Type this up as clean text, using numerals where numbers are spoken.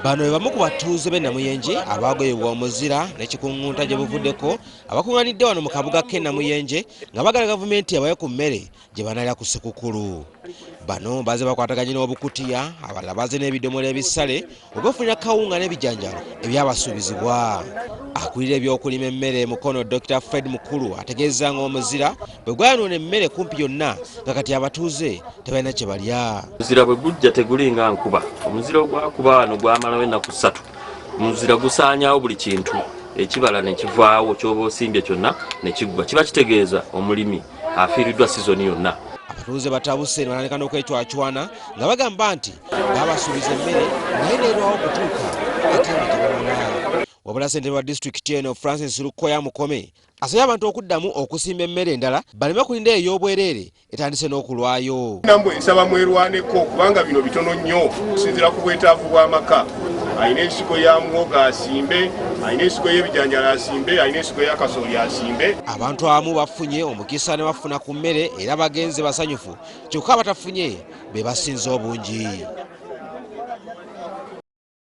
Bano bamu ku batuuze b'e Namuyenje abaagoyebwa omuzira n'ekikungunta gye buvuddeko abakungaanidde wano mu kabuga k'e Namuyenje nga bagala gavumenti yabawe ku mmere gye banaalya ku Ssekukkulu. Bano baze bakwataganye n'obukutiya, abalala baze n'ebidomola ebisale okwefunira kawunga n'ebijanjalo ebyabasuubizibwa. Akulira ebyokulima emmere Mukono Dr. Fred Mukulu ategeeza nga omuzira bwe gwayonoona emmere kumpi yonna nga kati abatuuze tebalina kye balya. Omuzira bwe gujja tegulinga nkuba. Omuzira ogwakuba wano gwamalawo ennaku 3. Omuzira gusaanyawo buli kintu ekibala ne kivaawo ky'oba osimbye kyonna ne kigwa. Kiba kitegeeza omulimi afiiriddwa sizoni yonna. Abatuuze batabuse banaaleka n'okwecwacwana nga bagamba nti baabasuubiza emmere naye neerwawo okutuuka ate nga tebamala. Wabula ssentebe wa disitulikiti eno Francis Lukkoya Mukome asabye abantu okuddamu okusimba emmere endala baleme kulinda ey'obwereere etandise n'okulwayo. Nambwe nsaba mwerwaneko kubanga bino bitono nnyo okusinziira ku bwetaavu bw'amaka. Alina ensigo ya muwogo asimbe, alina ensigo y'ebijanjalo asimbe, alina ensigo y'akasooli asimbe. Abantu abamu bafunye omukisa ne bafuna ku mmere era bagenze basanyufu, kyokka abatafunye be basinze obungi.